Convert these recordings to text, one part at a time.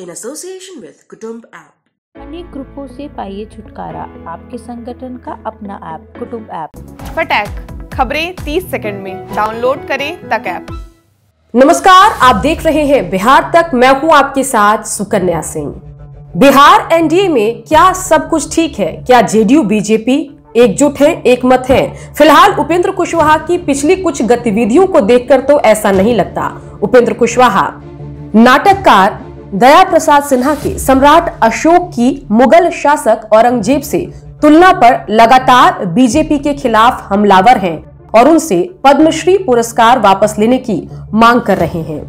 in association with Kutumb app. अनेक ग्रुपों से पाइए छुटकारा, आपके संगठन का अपना ऐप कुटुंब ऐप। फटैक खबरें 30 सेकंड में, डाउनलोड करें तक ऐप। नमस्कार, आप देख रहे हैं बिहार तक। मैं हूं आपके साथ सुकन्या सिंह। बिहार एनडीए में क्या सब कुछ ठीक है? क्या जेडीयू बीजेपी एकजुट है, एक मत है? फिलहाल उपेंद्र कुशवाहा की पिछली कुछ गतिविधियों को देखकर तो ऐसा नहीं लगता। उपेंद्र कुशवाहा नाटककार दया प्रसाद सिन्हा के सम्राट अशोक की मुगल शासक औरंगजेब से तुलना पर लगातार बीजेपी के खिलाफ हमलावर हैं और उनसे पद्मश्री पुरस्कार वापस लेने की मांग कर रहे हैं।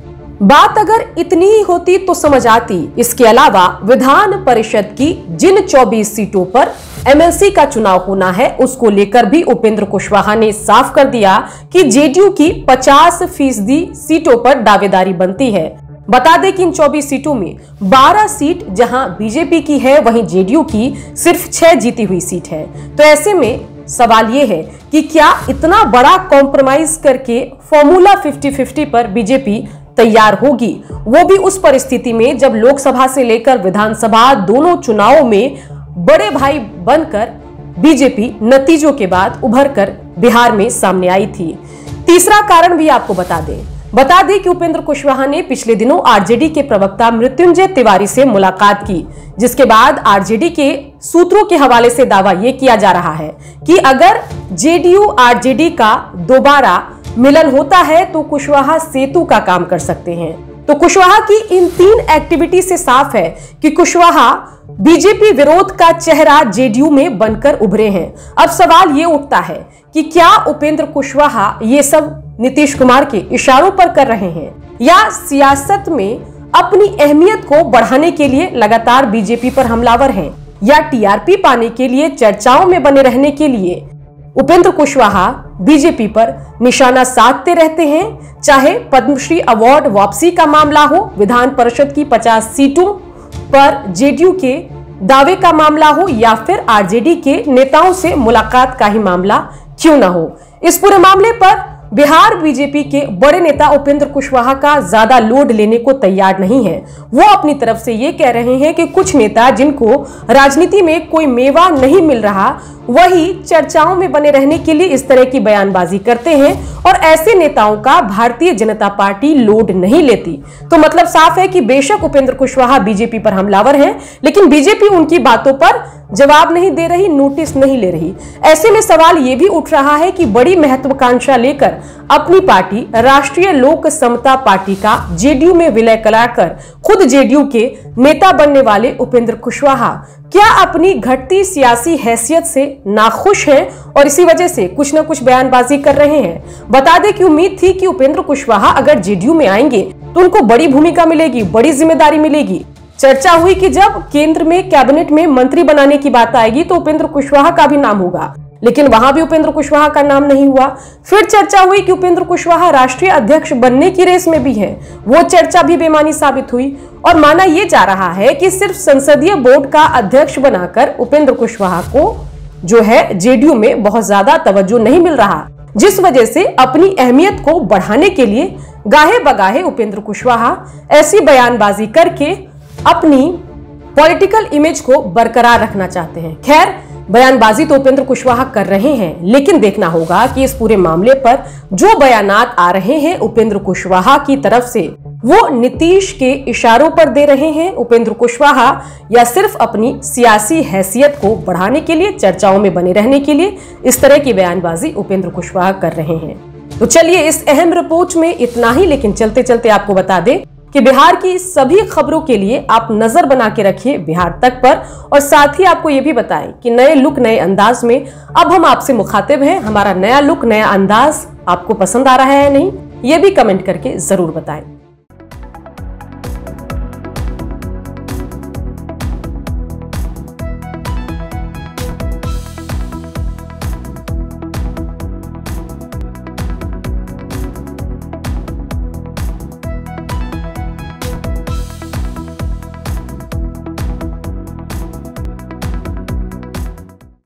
बात अगर इतनी ही होती तो समझ आती। इसके अलावा विधान परिषद की जिन 24 सीटों पर एमएलसी का चुनाव होना है, उसको लेकर भी उपेंद्र कुशवाहा ने साफ कर दिया कि जेडीयू की 50% सीटों पर दावेदारी बनती है। बता दें कि इन 24 सीटों में 12 सीट जहां बीजेपी की है, वहीं जेडीयू की सिर्फ 6 जीती हुई सीट है। तो ऐसे में सवाल ये है कि क्या इतना बड़ा कॉम्प्रोमाइज करके फॉर्मूला 50-50 पर बीजेपी तैयार होगी, वो भी उस परिस्थिति में जब लोकसभा से लेकर विधानसभा दोनों चुनावों में बड़े भाई बनकर बीजेपी नतीजों के बाद उभरकर बिहार में सामने आई थी। तीसरा कारण भी आपको बता दें कि उपेंद्र कुशवाहा ने पिछले दिनों आरजेडी के प्रवक्ता मृत्युंजय तिवारी से मुलाकात की, जिसके बाद आरजेडी के सूत्रों के हवाले से दावा यह किया जा रहा है कि अगर जेडीयू आरजेडी का दोबारा मिलन होता है तो कुशवाहा सेतु का काम कर सकते हैं। तो कुशवाहा की इन 3 एक्टिविटी से साफ है कि कुशवाहा बीजेपी विरोध का चेहरा जेडीयू में बनकर उभरे हैं। अब सवाल ये उठता है कि क्या उपेंद्र कुशवाहा ये सब नीतीश कुमार के इशारों पर कर रहे हैं, या सियासत में अपनी अहमियत को बढ़ाने के लिए लगातार बीजेपी पर हमलावर हैं, या टीआरपी पाने के लिए चर्चाओं में बने रहने के लिए उपेंद्र कुशवाहा बीजेपी पर निशाना साधते रहते हैं। चाहे पद्मश्री अवार्ड वापसी का मामला हो, विधान परिषद की 50 सीटों पर जेडीयू के दावे का मामला हो, या फिर आरजेडी के नेताओं से मुलाकात का ही मामला क्यों ना हो। इस पूरे मामले पर बिहार बीजेपी के बड़े नेता उपेंद्र कुशवाहा का ज्यादा लोड लेने को तैयार नहीं है। वो अपनी तरफ से ये कह रहे हैं कि कुछ नेता जिनको राजनीति में कोई मेवा नहीं मिल रहा, वही चर्चाओं में बने रहने के लिए इस तरह की बयानबाजी करते हैं और ऐसे नेताओं का भारतीय जनता पार्टी लोड नहीं लेती। तो मतलब साफ है कि बेशक उपेंद्र कुशवाहा बीजेपी पर हमलावर हैं, लेकिन बीजेपी उनकी बातों पर जवाब नहीं दे रही, नोटिस नहीं ले रही। ऐसे में सवाल ये भी उठ रहा है कि बड़ी महत्वाकांक्षा लेकर अपनी पार्टी राष्ट्रीय लोक समता पार्टी का जेडीयू में विलय कराकर खुद जेडीयू के नेता बनने वाले उपेंद्र कुशवाहा क्या अपनी घटती सियासी हैसियत से नाखुश हैं और इसी वजह से कुछ न कुछ बयानबाजी कर रहे हैं। बता दें कि उम्मीद थी कि उपेंद्र कुशवाहा अगर जेडीयू में आएंगे तो उनको बड़ी भूमिका मिलेगी, बड़ी जिम्मेदारी मिलेगी। चर्चा हुई कि जब केंद्र में कैबिनेट में मंत्री बनाने की बात आएगी तो उपेंद्र कुशवाहा का भी नाम होगा, लेकिन वहां भी उपेंद्र कुशवाहा का नाम नहीं हुआ। फिर चर्चा हुई कि उपेंद्र कुशवाहा राष्ट्रीय अध्यक्ष बनने की रेस में भी है, वो चर्चा भी बेमानी साबित हुई और माना यह जा रहा है कि सिर्फ संसदीय बोर्ड का अध्यक्ष बनाकर उपेंद्र कुशवाहा को जो है जेडीयू में बहुत ज्यादा तवज्जो नहीं मिल रहा, जिस वजह से अपनी अहमियत को बढ़ाने के लिए गाहे बगाहे उपेंद्र कुशवाहा ऐसी बयानबाजी करके अपनी पॉलिटिकल इमेज को बरकरार रखना चाहते हैं। खैर, बयानबाजी तो उपेंद्र कुशवाहा कर रहे हैं, लेकिन देखना होगा कि इस पूरे मामले पर जो बयानात आ रहे हैं उपेंद्र कुशवाहा की तरफ से, वो नीतीश के इशारों पर दे रहे हैं उपेंद्र कुशवाहा, या सिर्फ अपनी सियासी हैसियत को बढ़ाने के लिए, चर्चाओं में बने रहने के लिए इस तरह की बयानबाजी उपेंद्र कुशवाहा कर रहे हैं। तो चलिए, इस अहम रिपोर्ट में इतना ही, लेकिन चलते चलते आपको बता दें कि बिहार की सभी खबरों के लिए आप नजर बना के रखिए बिहार तक पर, और साथ ही आपको ये भी बताएं कि नए लुक नए अंदाज में अब हम आपसे मुखातिब हैं। हमारा नया लुक नया अंदाज आपको पसंद आ रहा है या नहीं, ये भी कमेंट करके जरूर बताएं।